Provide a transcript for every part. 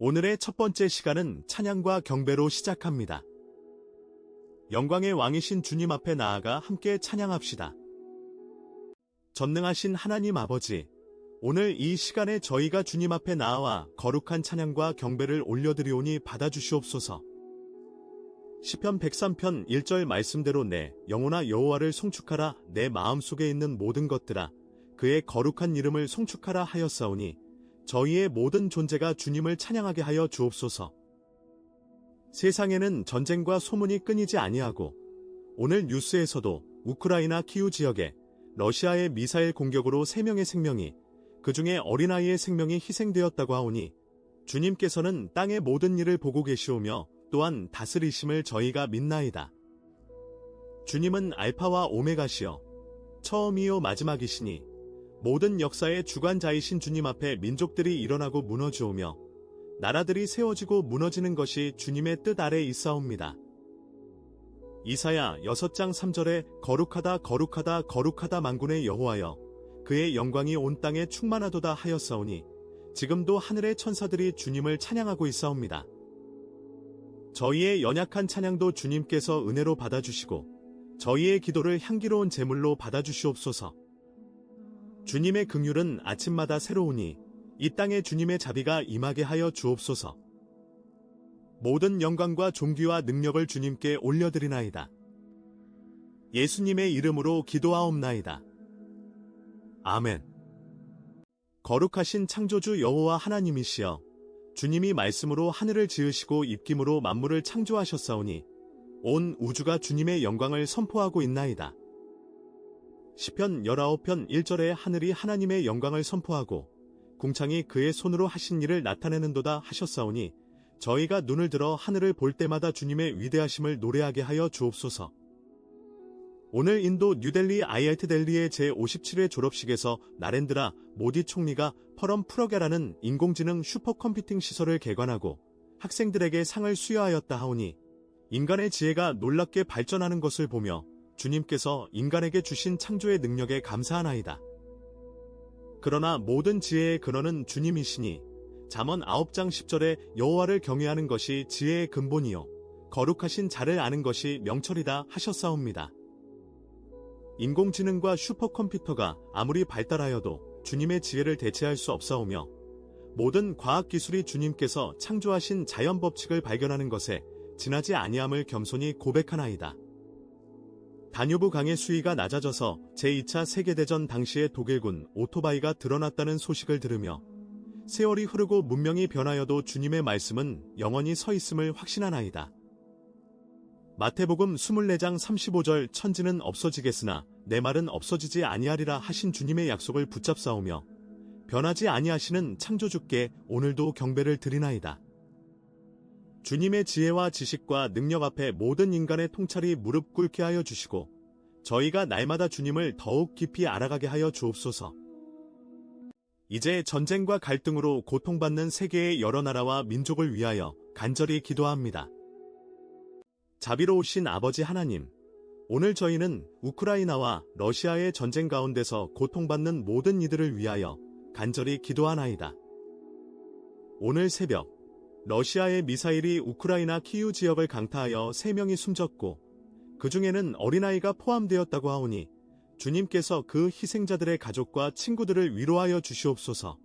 오늘의 첫 번째 시간은 찬양과 경배로 시작합니다. 영광의 왕이신 주님 앞에 나아가 함께 찬양합시다. 전능하신 하나님 아버지, 오늘 이 시간에 저희가 주님 앞에 나아와 거룩한 찬양과 경배를 올려드리오니 받아주시옵소서. 시편 103편 1절 말씀대로 내 영혼아 여호와를 송축하라. 내 마음속에 있는 모든 것들아 그의 거룩한 이름을 송축하라 하였사오니 저희의 모든 존재가 주님을 찬양하게 하여 주옵소서. 세상에는 전쟁과 소문이 끊이지 아니하고 오늘 뉴스에서도 우크라이나 키우 지역에 러시아의 미사일 공격으로 3명의 생명이, 그중에 어린아이의 생명이 희생되었다고 하오니 주님께서는 땅의 모든 일을 보고 계시오며 또한 다스리심을 저희가 믿나이다. 주님은 알파와 오메가시여 처음이요 마지막이시니 모든 역사의 주관자이신 주님 앞에 민족들이 일어나고 무너지오며 나라들이 세워지고 무너지는 것이 주님의 뜻 아래 있사옵니다. 이사야 6장 3절에 거룩하다 거룩하다 거룩하다 만군의 여호와여 그의 영광이 온 땅에 충만하도다 하였사오니 지금도 하늘의 천사들이 주님을 찬양하고 있사옵니다. 저희의 연약한 찬양도 주님께서 은혜로 받아주시고 저희의 기도를 향기로운 제물로 받아주시옵소서. 주님의 긍휼은 아침마다 새로우니 이 땅에 주님의 자비가 임하게 하여 주옵소서. 모든 영광과 존귀와 능력을 주님께 올려드리나이다. 예수님의 이름으로 기도하옵나이다. 아멘. 거룩하신 창조주 여호와 하나님이시여 주님이 말씀으로 하늘을 지으시고 입김으로 만물을 창조하셨사오니 온 우주가 주님의 영광을 선포하고 있나이다. 시편 19편 1절에 하늘이 하나님의 영광을 선포하고 궁창이 그의 손으로 하신 일을 나타내는도다 하셨사오니 저희가 눈을 들어 하늘을 볼 때마다 주님의 위대하심을 노래하게 하여 주옵소서. 오늘 인도 뉴델리 IIT 델리의 제57회 졸업식에서 나렌드라 모디 총리가 퍼럼 프로게라는 인공지능 슈퍼컴퓨팅 시설을 개관하고 학생들에게 상을 수여하였다 하오니 인간의 지혜가 놀랍게 발전하는 것을 보며 주님께서 인간에게 주신 창조의 능력에 감사하나이다. 그러나 모든 지혜의 근원은 주님이시니 잠언 9장 10절에 여호와를 경외하는 것이 지혜의 근본이요 거룩하신 자를 아는 것이 명철이다 하셨사옵니다. 인공지능과 슈퍼컴퓨터가 아무리 발달하여도 주님의 지혜를 대체할 수 없사오며 모든 과학기술이 주님께서 창조하신 자연법칙을 발견하는 것에 지나지 아니함을 겸손히 고백하나이다. 다뉴브 강의 수위가 낮아져서 제2차 세계대전 당시의 독일군 오토바이가 드러났다는 소식을 들으며 세월이 흐르고 문명이 변하여도 주님의 말씀은 영원히 서 있음을 확신하나이다. 마태복음 24장 35절 천지는 없어지겠으나 내 말은 없어지지 아니하리라 하신 주님의 약속을 붙잡사오며 변하지 아니하시는 창조주께 오늘도 경배를 드리나이다. 주님의 지혜와 지식과 능력 앞에 모든 인간의 통찰이 무릎 꿇게 하여 주시고 저희가 날마다 주님을 더욱 깊이 알아가게 하여 주옵소서. 이제 전쟁과 갈등으로 고통받는 세계의 여러 나라와 민족을 위하여 간절히 기도합니다. 자비로우신 아버지 하나님, 오늘 저희는 우크라이나와 러시아의 전쟁 가운데서 고통받는 모든 이들을 위하여 간절히 기도하나이다. 오늘 새벽 러시아의 미사일이 우크라이나 키우 지역을 강타하여 3명이 숨졌고 그 중에는 어린아이가 포함되었다고 하오니 주님께서 그 희생자들의 가족과 친구들을 위로하여 주시옵소서.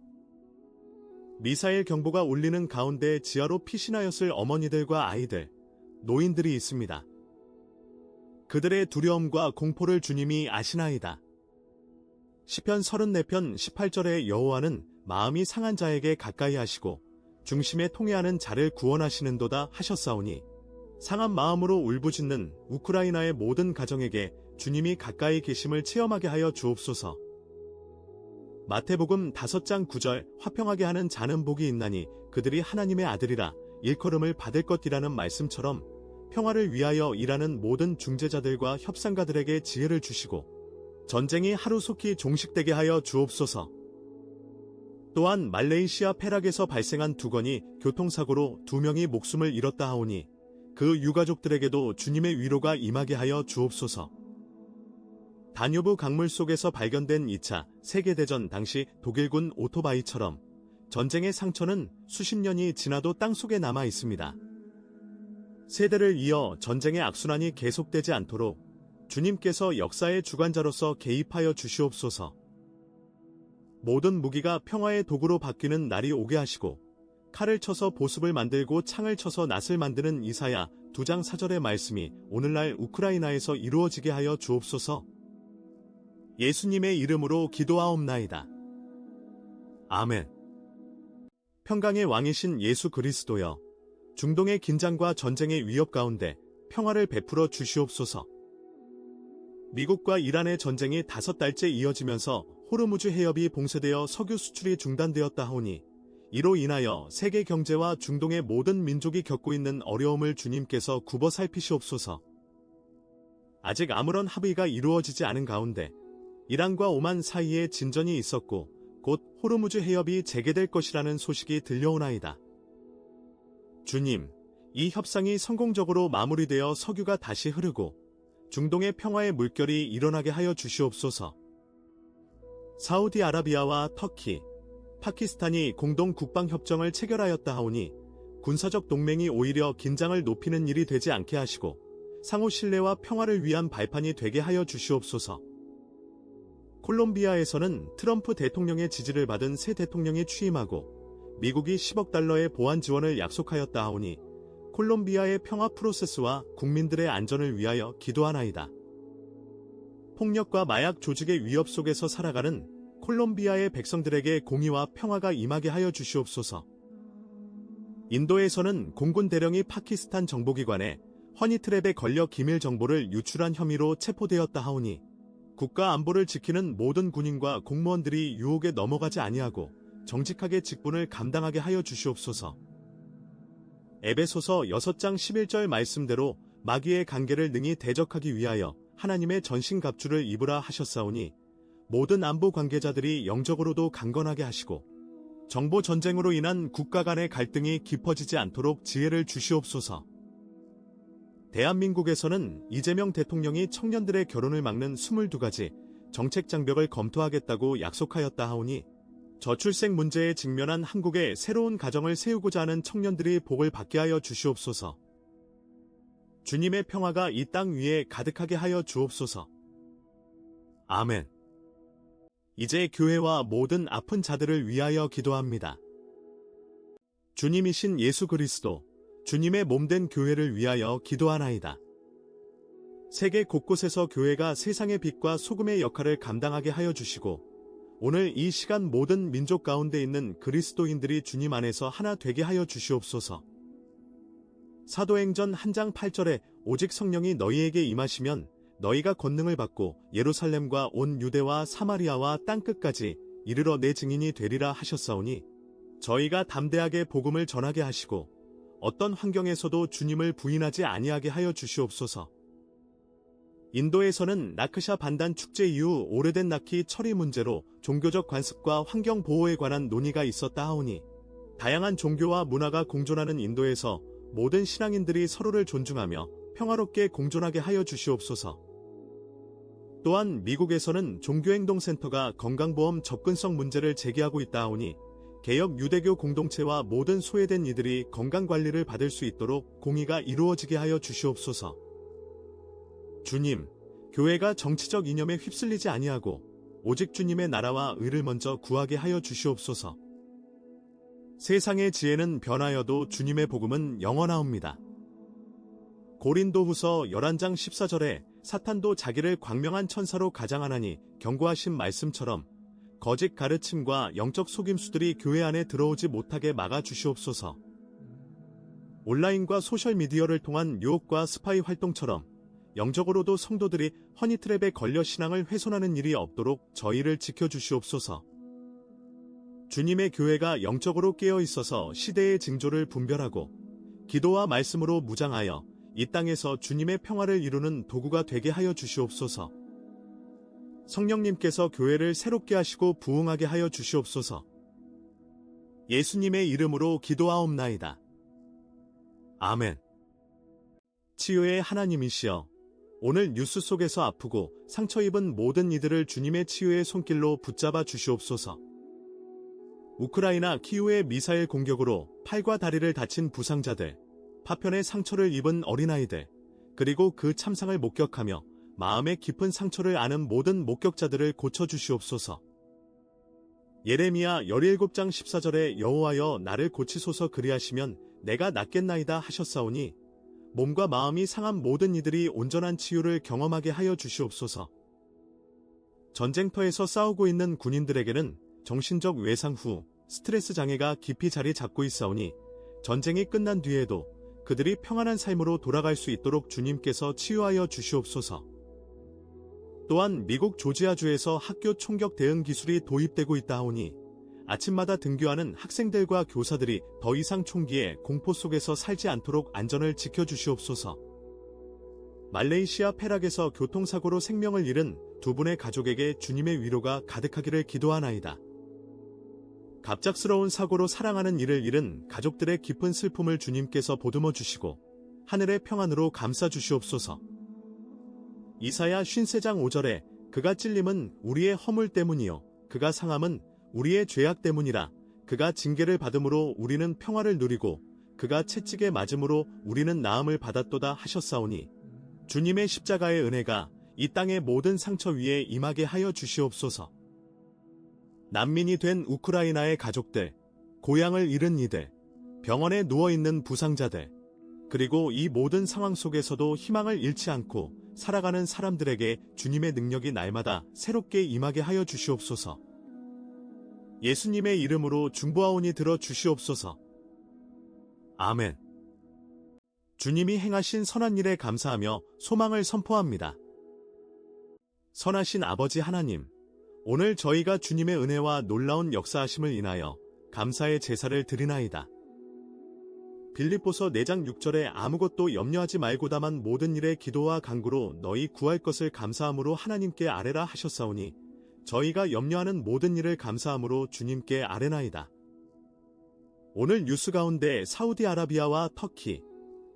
미사일 경보가 울리는 가운데 지하로 피신하였을 어머니들과 아이들, 노인들이 있습니다. 그들의 두려움과 공포를 주님이 아시나이다. 시편 34편 18절에 여호와는 마음이 상한 자에게 가까이 하시고 중심에 통회하는 자를 구원하시는도다 하셨사오니 상한 마음으로 울부짖는 우크라이나의 모든 가정에게 주님이 가까이 계심을 체험하게 하여 주옵소서. 마태복음 5장 9절 화평하게 하는 자는 복이 있나니 그들이 하나님의 아들이라 일컬음을 받을 것이라는 말씀처럼 평화를 위하여 일하는 모든 중재자들과 협상가들에게 지혜를 주시고 전쟁이 하루속히 종식되게 하여 주옵소서. 또한 말레이시아 페락에서 발생한 두건이 교통사고로 2명이 목숨을 잃었다 하오니 그 유가족들에게도 주님의 위로가 임하게 하여 주옵소서. 다뉴브 강물 속에서 발견된 2차 세계대전 당시 독일군 오토바이처럼 전쟁의 상처는 수십 년이 지나도 땅속에 남아 있습니다. 세대를 이어 전쟁의 악순환이 계속되지 않도록 주님께서 역사의 주관자로서 개입하여 주시옵소서. 모든 무기가 평화의 도구로 바뀌는 날이 오게 하시고 칼을 쳐서 보습을 만들고 창을 쳐서 낫을 만드는 이사야 2장 4절의 말씀이 오늘날 우크라이나에서 이루어지게 하여 주옵소서. 예수님의 이름으로 기도하옵나이다. 아멘. 평강의 왕이신 예수 그리스도여, 중동의 긴장과 전쟁의 위협 가운데 평화를 베풀어 주시옵소서. 미국과 이란의 전쟁이 5달째 이어지면서 호르무즈 해협이 봉쇄되어 석유 수출이 중단되었다 하오니 이로 인하여 세계 경제와 중동의 모든 민족이 겪고 있는 어려움을 주님께서 굽어 살피시옵소서. 아직 아무런 합의가 이루어지지 않은 가운데 이란과 오만 사이에 진전이 있었고 곧 호르무즈 해협이 재개될 것이라는 소식이 들려오나이다. 주님, 이 협상이 성공적으로 마무리되어 석유가 다시 흐르고 중동의 평화의 물결이 일어나게 하여 주시옵소서. 사우디아라비아와 터키, 파키스탄이 공동 국방협정을 체결하였다 하오니 군사적 동맹이 오히려 긴장을 높이는 일이 되지 않게 하시고 상호 신뢰와 평화를 위한 발판이 되게 하여 주시옵소서. 콜롬비아에서는 트럼프 대통령의 지지를 받은 새 대통령이 취임하고 미국이 10억 달러의 보안 지원을 약속하였다 하오니 콜롬비아의 평화 프로세스와 국민들의 안전을 위하여 기도하나이다. 폭력과 마약 조직의 위협 속에서 살아가는 콜롬비아의 백성들에게 공의와 평화가 임하게 하여 주시옵소서. 인도에서는 공군 대령이 파키스탄 정보기관에 허니트랩에 걸려 기밀 정보를 유출한 혐의로 체포되었다 하오니 국가 안보를 지키는 모든 군인과 공무원들이 유혹에 넘어가지 아니하고 정직하게 직분을 감당하게 하여 주시옵소서. 에베소서 6장 11절 말씀대로 마귀의 관계를 능히 대적하기 위하여 하나님의 전신갑주를 입으라 하셨사오니 모든 안보 관계자들이 영적으로도 강건하게 하시고 정보 전쟁으로 인한 국가 간의 갈등이 깊어지지 않도록 지혜를 주시옵소서. 대한민국에서는 이재명 대통령이 청년들의 결혼을 막는 22가지 정책 장벽을 검토하겠다고 약속하였다 하오니 저출생 문제에 직면한 한국에 새로운 가정을 세우고자 하는 청년들이 복을 받게 하여 주시옵소서. 주님의 평화가 이 땅 위에 가득하게 하여 주옵소서. 아멘. 이제 교회와 모든 아픈 자들을 위하여 기도합니다. 주님이신 예수 그리스도, 주님의 몸된 교회를 위하여 기도하나이다. 세계 곳곳에서 교회가 세상의 빛과 소금의 역할을 감당하게 하여 주시고 오늘 이 시간 모든 민족 가운데 있는 그리스도인들이 주님 안에서 하나 되게 하여 주시옵소서. 사도행전 1장 8절에 오직 성령이 너희에게 임하시면 너희가 권능을 받고 예루살렘과 온 유대와 사마리아와 땅끝까지 이르러 내 증인이 되리라 하셨사오니 저희가 담대하게 복음을 전하게 하시고 어떤 환경에서도 주님을 부인하지 아니하게 하여 주시옵소서. 인도에서는 나크샤 반단 축제 이후 오래된 나키 처리 문제로 종교적 관습과 환경 보호에 관한 논의가 있었다 하오니 다양한 종교와 문화가 공존하는 인도에서 모든 신앙인들이 서로를 존중하며 평화롭게 공존하게 하여 주시옵소서. 또한 미국에서는 종교행동센터가 건강보험 접근성 문제를 제기하고 있다 하오니 개혁 유대교 공동체와 모든 소외된 이들이 건강관리를 받을 수 있도록 공의가 이루어지게 하여 주시옵소서. 주님, 교회가 정치적 이념에 휩쓸리지 아니하고 오직 주님의 나라와 의를 먼저 구하게 하여 주시옵소서. 세상의 지혜는 변하여도 주님의 복음은 영원하옵니다. 고린도후서 11장 14절에 사탄도 자기를 광명한 천사로 가장하나니 경고하신 말씀처럼 거짓 가르침과 영적 속임수들이 교회 안에 들어오지 못하게 막아 주시옵소서. 온라인과 소셜미디어를 통한 유혹과 스파이 활동처럼 영적으로도 성도들이 허니트랩에 걸려 신앙을 훼손하는 일이 없도록 저희를 지켜주시옵소서. 주님의 교회가 영적으로 깨어 있어서 시대의 징조를 분별하고 기도와 말씀으로 무장하여 이 땅에서 주님의 평화를 이루는 도구가 되게 하여 주시옵소서. 성령님께서 교회를 새롭게 하시고 부흥하게 하여 주시옵소서. 예수님의 이름으로 기도하옵나이다. 아멘. 치유의 하나님이시여, 오늘 뉴스 속에서 아프고 상처 입은 모든 이들을 주님의 치유의 손길로 붙잡아 주시옵소서. 우크라이나 키우의 미사일 공격으로 팔과 다리를 다친 부상자들, 파편의 상처를 입은 어린아이들, 그리고 그 참상을 목격하며 마음의 깊은 상처를 아는 모든 목격자들을 고쳐주시옵소서. 예레미야 17장 14절에 여호와여 나를 고치소서 그리하시면 내가 낫겠나이다 하셨사오니 몸과 마음이 상한 모든 이들이 온전한 치유를 경험하게 하여 주시옵소서. 전쟁터에서 싸우고 있는 군인들에게는 정신적 외상 후 스트레스 장애가 깊이 자리 잡고 있사오니 전쟁이 끝난 뒤에도 그들이 평안한 삶으로 돌아갈 수 있도록 주님께서 치유하여 주시옵소서. 또한 미국 조지아주에서 학교 총격 대응 기술이 도입되고 있다 하오니 아침마다 등교하는 학생들과 교사들이 더 이상 총기의 공포 속에서 살지 않도록 안전을 지켜주시옵소서. 말레이시아 페락에서 교통사고로 생명을 잃은 두 분의 가족에게 주님의 위로가 가득하기를 기도하나이다. 갑작스러운 사고로 사랑하는 이를 잃은 가족들의 깊은 슬픔을 주님께서 보듬어 주시고 하늘의 평안으로 감싸 주시옵소서. 이사야 53장 5절에 그가 찔림은 우리의 허물 때문이요 그가 상함은 우리의 죄악 때문이라. 그가 징계를 받음으로 우리는 평화를 누리고 그가 채찍에 맞음으로 우리는 나음을 받았도다 하셨사오니 주님의 십자가의 은혜가 이 땅의 모든 상처 위에 임하게 하여 주시옵소서. 난민이 된 우크라이나의 가족들, 고향을 잃은 이들, 병원에 누워있는 부상자들, 그리고 이 모든 상황 속에서도 희망을 잃지 않고 살아가는 사람들에게 주님의 능력이 날마다 새롭게 임하게 하여 주시옵소서. 예수님의 이름으로 중보하오니 들어 주시옵소서. 아멘. 주님이 행하신 선한 일에 감사하며 소망을 선포합니다. 선하신 아버지 하나님, 오늘 저희가 주님의 은혜와 놀라운 역사하심을 인하여 감사의 제사를 드리나이다. 빌립보서 4장 6절에 아무것도 염려하지 말고 다만 모든 일에 기도와 간구로 너희 구할 것을 감사함으로 하나님께 아뢰라 하셨사오니 저희가 염려하는 모든 일을 감사함으로 주님께 아뢰나이다. 오늘 뉴스 가운데 사우디아라비아와 터키,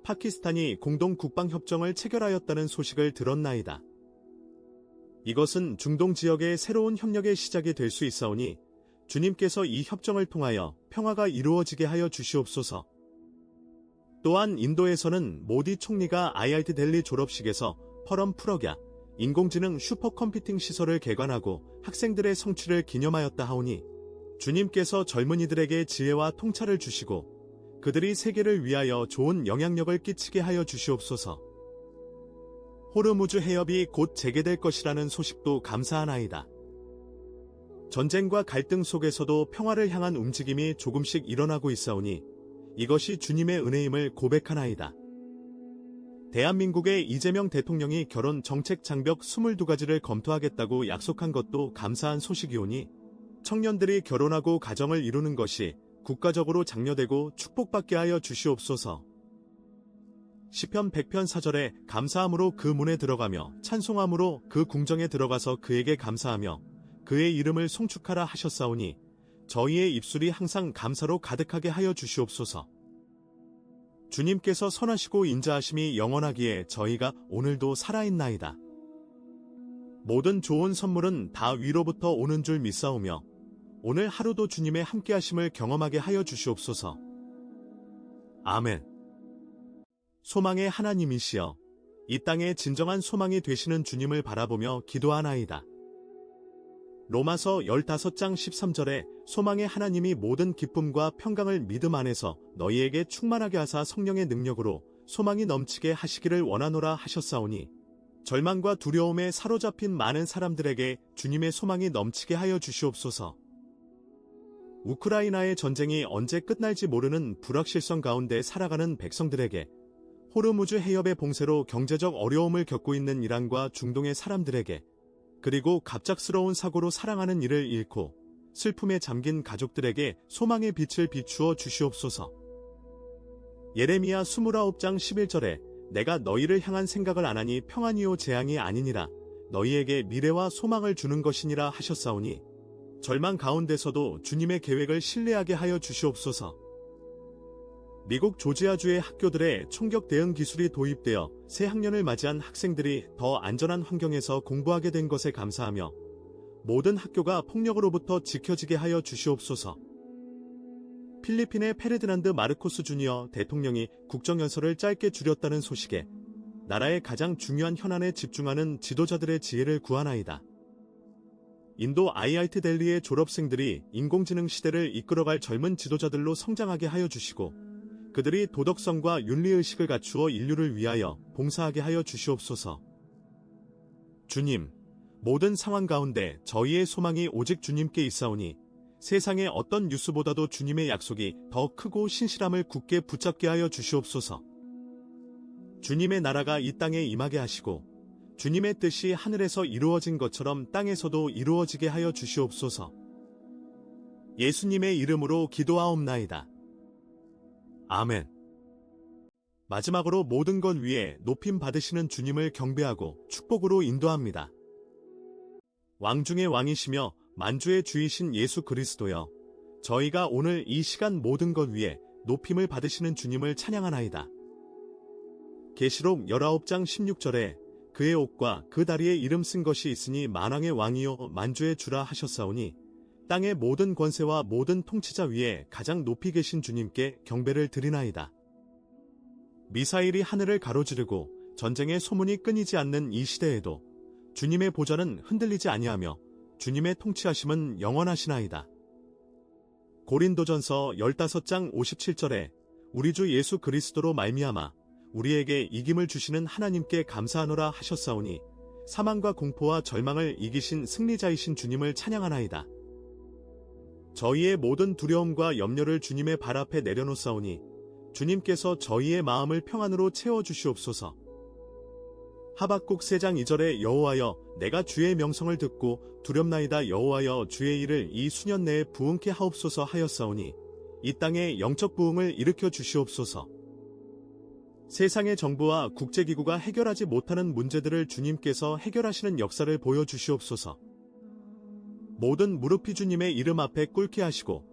파키스탄이 공동 국방협정을 체결하였다는 소식을 들었나이다. 이것은 중동 지역의 새로운 협력의 시작이 될 수 있사오니 주님께서 이 협정을 통하여 평화가 이루어지게 하여 주시옵소서. 또한 인도에서는 모디 총리가 IIT 델리 졸업식에서 퍼럼 프럭야 인공지능 슈퍼컴퓨팅 시설을 개관하고 학생들의 성취를 기념하였다 하오니 주님께서 젊은이들에게 지혜와 통찰을 주시고 그들이 세계를 위하여 좋은 영향력을 끼치게 하여 주시옵소서. 호르무즈 해협이 곧 재개될 것이라는 소식도 감사하나이다. 전쟁과 갈등 속에서도 평화를 향한 움직임이 조금씩 일어나고 있사오니 이것이 주님의 은혜임을 고백하나이다. 대한민국의 이재명 대통령이 결혼 정책 장벽 22가지를 검토하겠다고 약속한 것도 감사한 소식이오니 청년들이 결혼하고 가정을 이루는 것이 국가적으로 장려되고 축복받게 하여 주시옵소서. 시편 100편 4절에 감사함으로 그 문에 들어가며 찬송함으로 그 궁정에 들어가서 그에게 감사하며 그의 이름을 송축하라 하셨사오니 저희의 입술이 항상 감사로 가득하게 하여 주시옵소서. 주님께서 선하시고 인자하심이 영원하기에 저희가 오늘도 살아있나이다. 모든 좋은 선물은 다 위로부터 오는 줄 믿사오며 오늘 하루도 주님의 함께하심을 경험하게 하여 주시옵소서. 아멘. 소망의 하나님이시여, 이 땅에 진정한 소망이 되시는 주님을 바라보며 기도하나이다. 로마서 15장 13절에 소망의 하나님이 모든 기쁨과 평강을 믿음 안에서 너희에게 충만하게 하사 성령의 능력으로 소망이 넘치게 하시기를 원하노라 하셨사오니 절망과 두려움에 사로잡힌 많은 사람들에게 주님의 소망이 넘치게 하여 주시옵소서. 우크라이나의 전쟁이 언제 끝날지 모르는 불확실성 가운데 살아가는 백성들에게, 호르무즈 해협의 봉쇄로 경제적 어려움을 겪고 있는 이란과 중동의 사람들에게, 그리고 갑작스러운 사고로 사랑하는 이를 잃고 슬픔에 잠긴 가족들에게 소망의 빛을 비추어 주시옵소서. 예레미야 29장 11절에 내가 너희를 향한 생각을 안 하니 평안이요 재앙이 아니니라 너희에게 미래와 소망을 주는 것이니라 하셨사오니 절망 가운데서도 주님의 계획을 신뢰하게 하여 주시옵소서. 미국 조지아주의 학교들의 총격 대응 기술이 도입되어 새 학년을 맞이한 학생들이 더 안전한 환경에서 공부하게 된 것에 감사하며 모든 학교가 폭력으로부터 지켜지게 하여 주시옵소서. 필리핀의 페르디난드 마르코스 주니어 대통령이 국정연설을 짧게 줄였다는 소식에 나라의 가장 중요한 현안에 집중하는 지도자들의 지혜를 구하나이다. 인도 IIT 델리의 졸업생들이 인공지능 시대를 이끌어갈 젊은 지도자들로 성장하게 하여 주시고 그들이 도덕성과 윤리의식을 갖추어 인류를 위하여 봉사하게 하여 주시옵소서. 주님, 모든 상황 가운데 저희의 소망이 오직 주님께 있사오니 세상의 어떤 뉴스보다도 주님의 약속이 더 크고 신실함을 굳게 붙잡게 하여 주시옵소서. 주님의 나라가 이 땅에 임하게 하시고 주님의 뜻이 하늘에서 이루어진 것처럼 땅에서도 이루어지게 하여 주시옵소서. 예수님의 이름으로 기도하옵나이다. 아멘. 마지막으로 모든 것 위에 높임 받으시는 주님을 경배하고 축복으로 인도합니다. 왕 중의 왕이시며 만주의 주이신 예수 그리스도여, 저희가 오늘 이 시간 모든 것 위에 높임을 받으시는 주님을 찬양하나이다. 계시록 19장 16절에 그의 옷과 그 다리에 이름 쓴 것이 있으니 만왕의 왕이요 만주의 주라 하셨사오니 땅의 모든 권세와 모든 통치자 위에 가장 높이 계신 주님께 경배를 드리나이다. 미사일이 하늘을 가로지르고 전쟁의 소문이 끊이지 않는 이 시대에도 주님의 보좌는 흔들리지 아니하며 주님의 통치하심은 영원하시나이다. 고린도전서 15장 57절에 우리 주 예수 그리스도로 말미암아 우리에게 이김을 주시는 하나님께 감사하노라 하셨사오니 사망과 공포와 절망을 이기신 승리자이신 주님을 찬양하나이다. 저희의 모든 두려움과 염려를 주님의 발 앞에 내려놓사오니 주님께서 저희의 마음을 평안으로 채워주시옵소서. 하박국 3장 2절에 여호와여 내가 주의 명성을 듣고 두렵나이다. 여호와여 주의 일을 이 수년 내에 부응케 하옵소서 하였사오니 이 땅에 영적 부흥을 일으켜 주시옵소서. 세상의 정부와 국제기구가 해결하지 못하는 문제들을 주님께서 해결하시는 역사를 보여주시옵소서. 모든 무릎이 주님의 이름 앞에 꿇게 하시고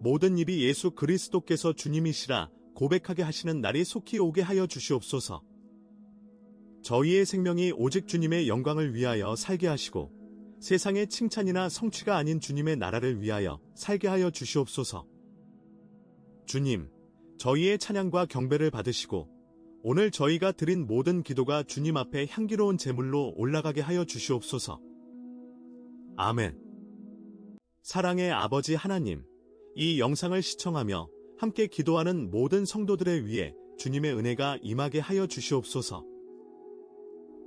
모든 입이 예수 그리스도께서 주님이시라 고백하게 하시는 날이 속히 오게 하여 주시옵소서. 저희의 생명이 오직 주님의 영광을 위하여 살게 하시고 세상의 칭찬이나 성취가 아닌 주님의 나라를 위하여 살게 하여 주시옵소서. 주님, 저희의 찬양과 경배를 받으시고 오늘 저희가 드린 모든 기도가 주님 앞에 향기로운 제물로 올라가게 하여 주시옵소서. 아멘. 사랑의 아버지 하나님, 이 영상을 시청하며 함께 기도하는 모든 성도들의 위해 주님의 은혜가 임하게 하여 주시옵소서.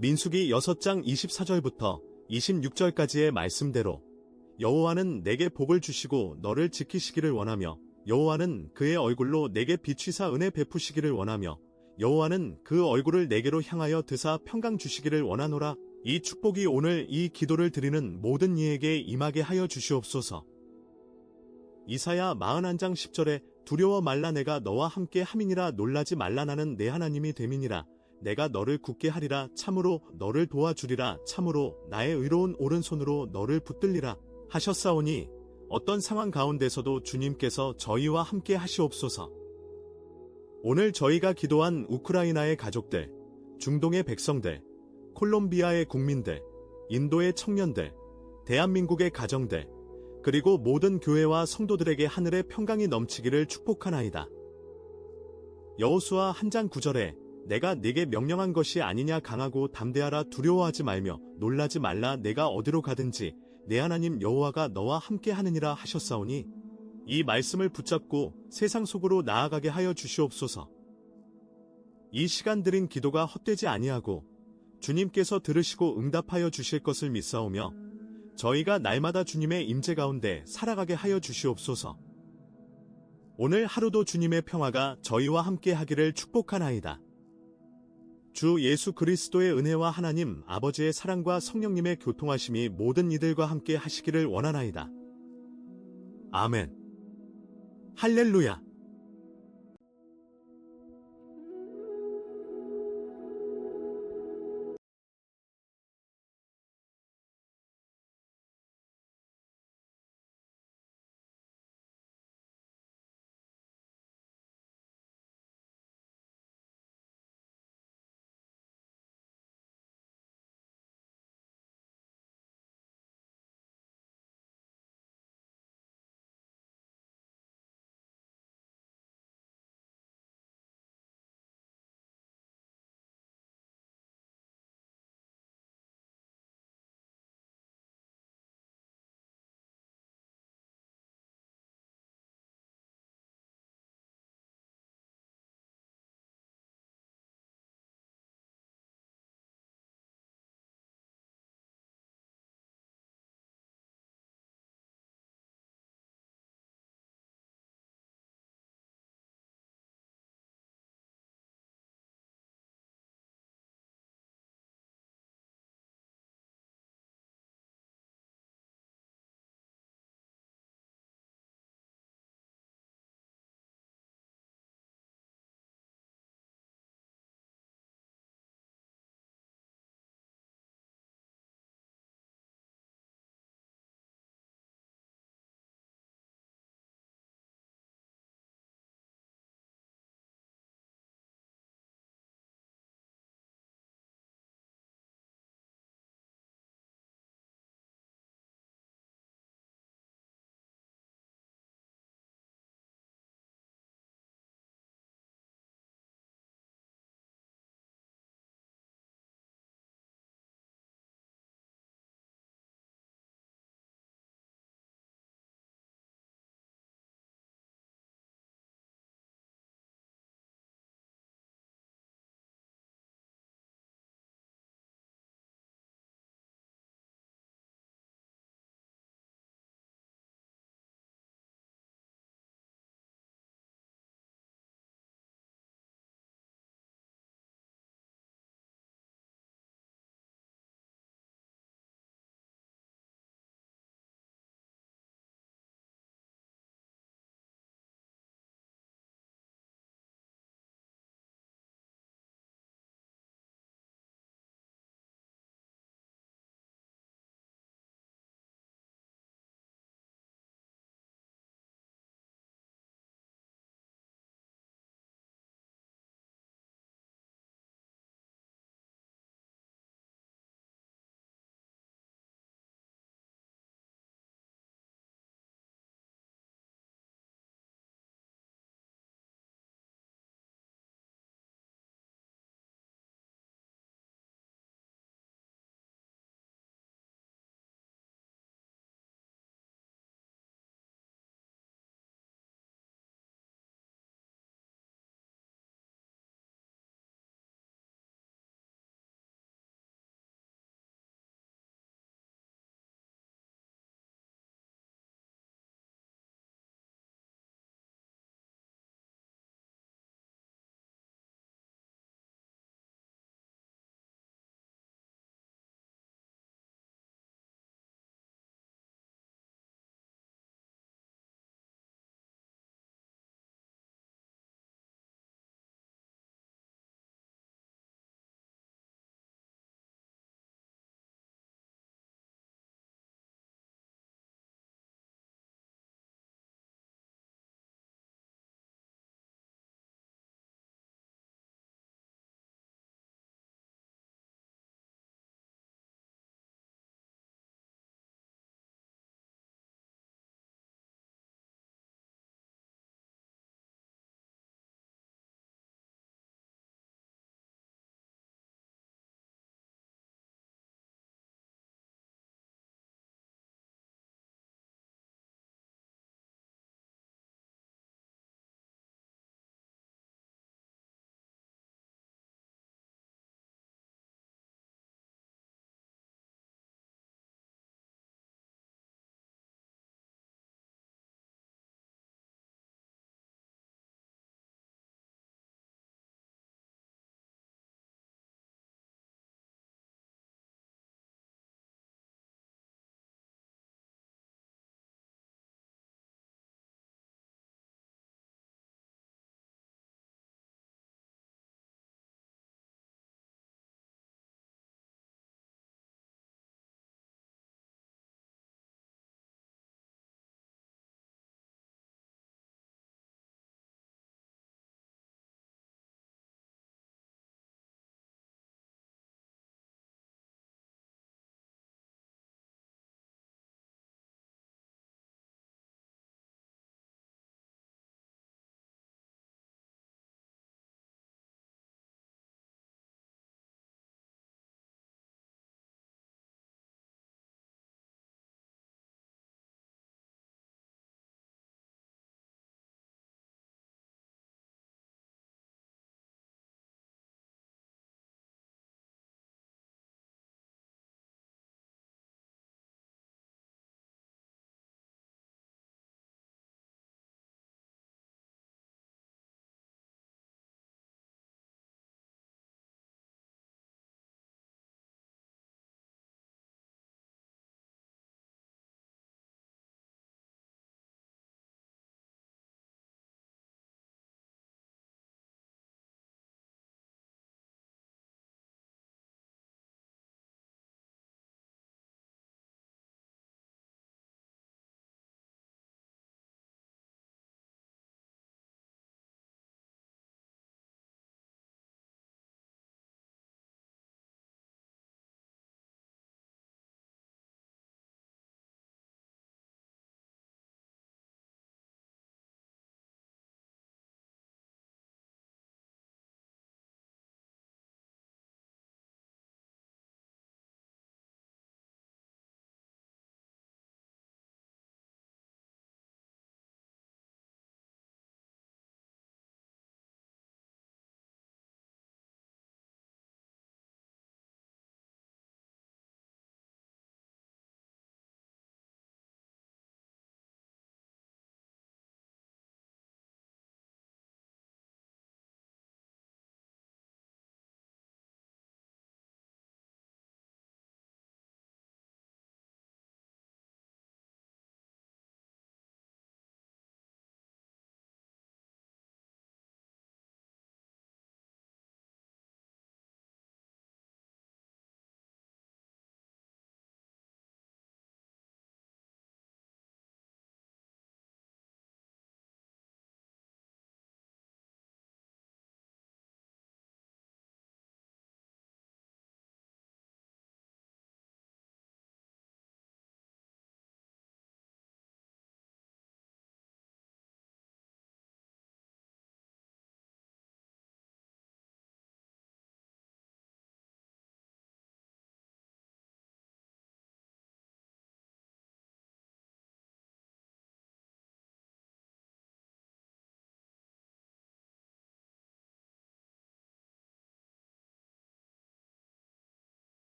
민수기 6장 24절부터 26절까지의 말씀대로 여호와는 내게 복을 주시고 너를 지키시기를 원하며 여호와는 그의 얼굴로 내게 비추사 은혜 베푸시기를 원하며 여호와는 그 얼굴을 내게로 향하여 드사 평강 주시기를 원하노라. 이 축복이 오늘 이 기도를 드리는 모든 이에게 임하게 하여 주시옵소서. 이사야 41장 10절에 두려워 말라 내가 너와 함께 함이니라. 놀라지 말라 나는 내 하나님이 됨이니라. 내가 너를 굳게 하리라. 참으로 너를 도와주리라. 참으로 나의 의로운 오른손으로 너를 붙들리라 하셨사오니 어떤 상황 가운데서도 주님께서 저희와 함께 하시옵소서. 오늘 저희가 기도한 우크라이나의 가족들, 중동의 백성들, 콜롬비아의 국민들, 인도의 청년들, 대한민국의 가정들, 그리고 모든 교회와 성도들에게 하늘의 평강이 넘치기를 축복하나이다. 여호수아 1장 9절에 내가 네게 명령한 것이 아니냐. 강하고 담대하라. 두려워하지 말며 놀라지 말라. 내가 어디로 가든지 내 하나님 여호와가 너와 함께 하느니라 하셨사오니 이 말씀을 붙잡고 세상 속으로 나아가게 하여 주시옵소서. 이 시간 드린 기도가 헛되지 아니하고 주님께서 들으시고 응답하여 주실 것을 믿사오며 저희가 날마다 주님의 임재 가운데 살아가게 하여 주시옵소서. 오늘 하루도 주님의 평화가 저희와 함께 하기를 축복하나이다. 주 예수 그리스도의 은혜와 하나님 아버지의 사랑과 성령님의 교통하심이 모든 이들과 함께 하시기를 원하나이다. 아멘. 할렐루야.